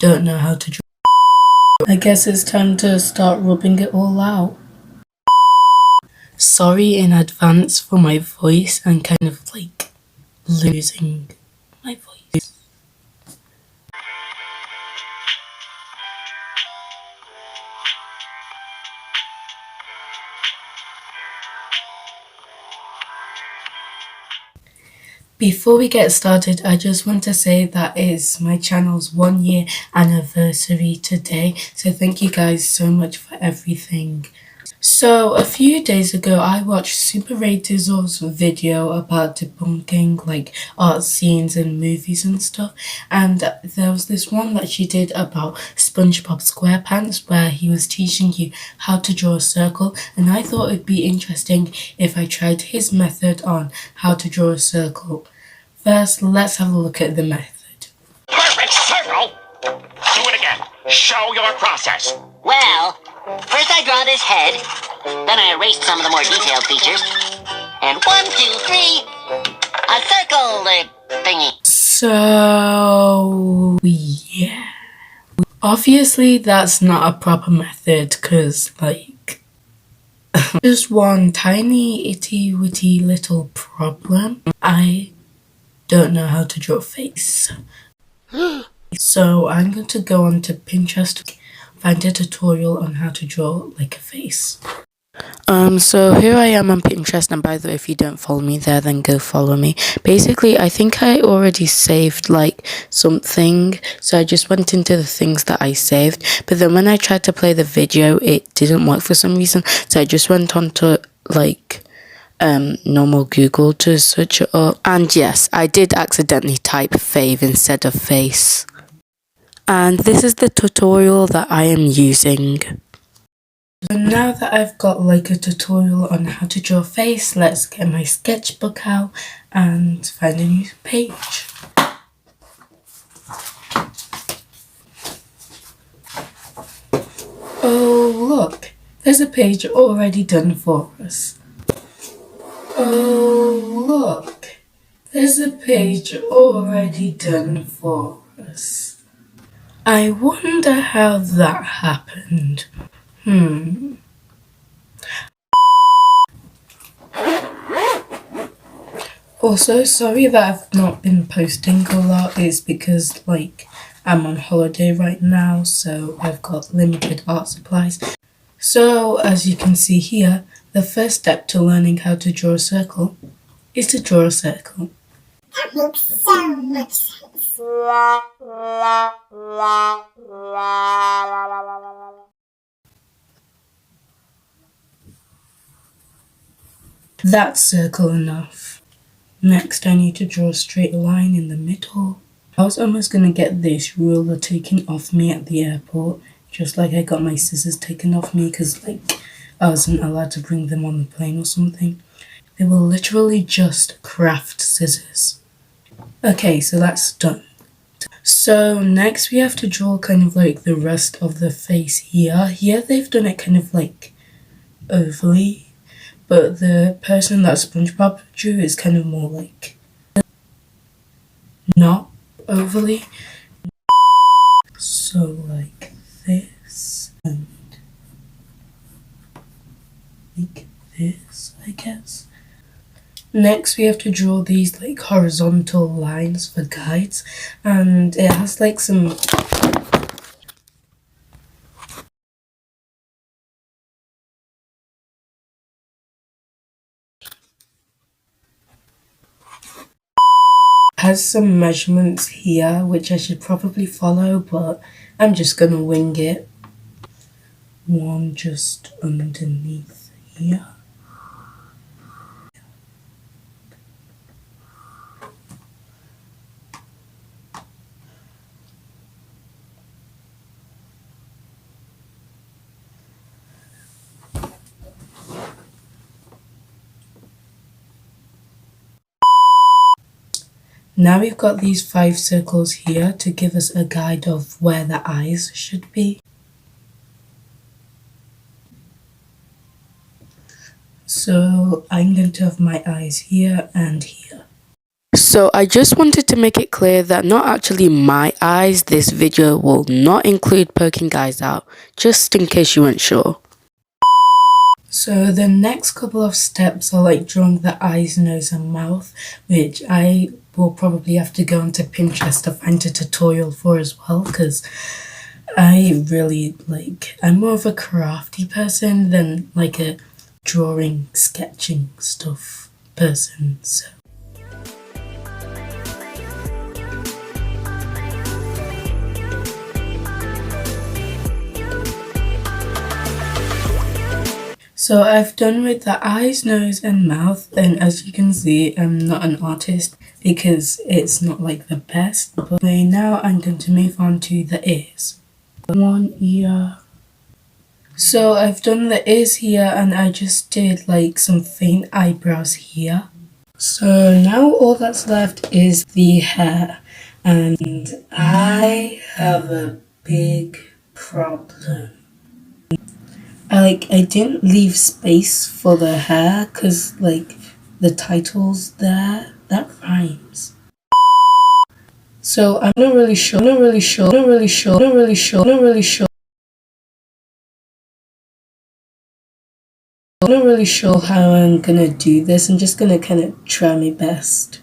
don't know how to draw. I guess it's time to start rubbing it all out. Sorry in advance for my voice and kind of like losing my voice. Before we get started, I just want to say that it's my channel's 1 year anniversary today, so thank you guys so much for everything. So a few days ago I watched Super Ray Dizzle's video about debunking like art scenes in movies and stuff, and there was this one that she did about SpongeBob SquarePants where he was teaching you how to draw a circle, and I thought it'd be interesting if I tried his method on how to draw a circle. First, let's have a look at the method. Perfect circle! Do it again. Show your process. Well, first I draw this head, then I erased some of the more detailed features, and 1, 2, 3, a circle thingy. So, yeah. Obviously, that's not a proper method, because, like, just one tiny itty-witty little problem. I don't know how to draw a face. So, I'm going to go on to Pinterest, find a tutorial on how to draw like a face. So here I am on Pinterest, and by the way, if you don't follow me there, then go follow me. Basically, I think I already saved like something, so I just went into the things that I saved, but then when I tried to play the video, it didn't work for some reason, so I just went on to like normal Google to search it up, and yes, I did accidentally type fave instead of face. And this is the tutorial that I am using. So now that I've got like a tutorial on how to draw a face, let's get my sketchbook out and find a new page. Oh look, there's a page already done for us. Oh look, there's a page already done for us. I wonder how that happened. Also, sorry that I've not been posting a lot. It's because like I'm on holiday right now, so I've got limited art supplies. So as you can see here, the first step to learning how to draw a circle is to draw a circle. That makes so much sense. That's circle enough. Next I need to draw a straight line in the middle. I was almost going to get this ruler taken off me at the airport, just like I got my scissors taken off me because like I wasn't allowed to bring them on the plane or something. They were literally just craft scissors. Okay, so that's done. So next we have to draw kind of like the rest of the face here. Here they've done it kind of like overly, but the person that SpongeBob drew is kind of more like not overly. So like this and like this, I guess. Next we have to draw these like horizontal lines for guides, and it has like some measurements here which I should probably follow, but I'm just gonna wing it. One just underneath here. Now we've got these 5 circles here to give us a guide of where the eyes should be. So I'm going to have my eyes here and here. So So I just wanted to make it clear that not actually my eyes, this video will not include poking eyes out, just in case you weren't sure. So the next couple of steps are like drawing the eyes, nose and mouth, which I will probably have to go onto Pinterest to find a tutorial for as well, because I'm more of a crafty person than like a drawing, sketching stuff person, so. So I've done with the eyes, nose and mouth, and as you can see I'm not an artist because it's not like the best. But now I'm going to move on to the ears. One ear. So I've done the ears here and I just did like some faint eyebrows here. So now all that's left is the hair, and I have a big problem. I didn't leave space for the hair because like the title's there, that rhymes. So I'm not really sure how I'm gonna do this. I'm just gonna kind of try my best.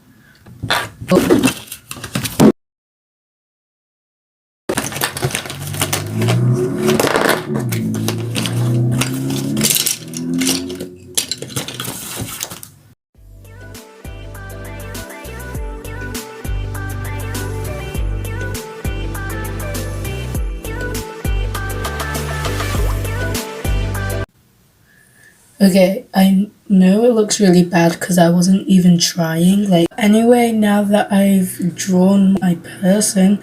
Okay, I know it looks really bad because I wasn't even trying. Anyway, now that I've drawn my person,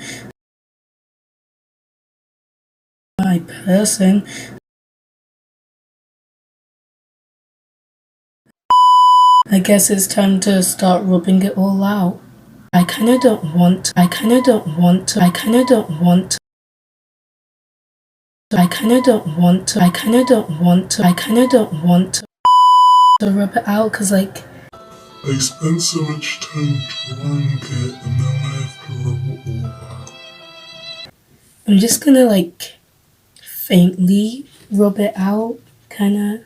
I guess it's time to start rubbing it all out. I kinda don't want to rub it out because like I spent so much time drawing it and now I have to rub it all out. I'm just gonna like faintly rub it out, kinda.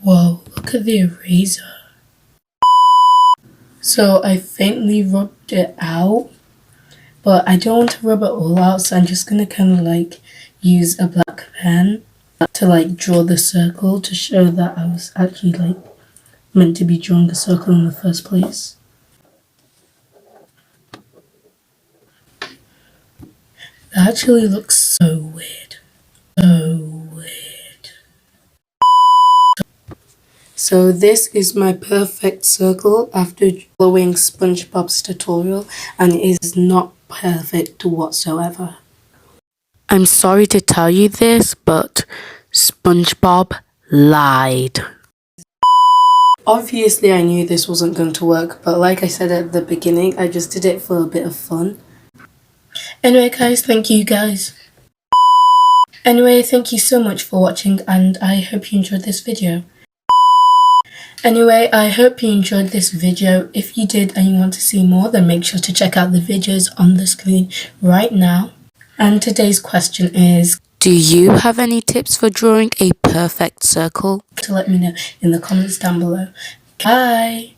Whoa, look at the eraser. So I faintly rubbed it out, but I don't want to rub it all out, so I'm just gonna kind of like use a black pen to like draw the circle to show that I was actually like meant to be drawing a circle in the first place. That actually looks so weird. So this is my perfect circle after following Spongebob's tutorial, and it is not perfect whatsoever. I'm sorry to tell you this, but Spongebob lied. Obviously I knew this wasn't going to work, but like I said at the beginning, I just did it for a bit of fun. Anyway guys, thank you guys. Anyway, thank you so much for watching, and I hope you enjoyed this video. Anyway, I hope you enjoyed this video. If you did and you want to see more, then make sure to check out the videos on the screen right now. And today's question is, do you have any tips for drawing a perfect circle? To let me know in the comments down below. Bye!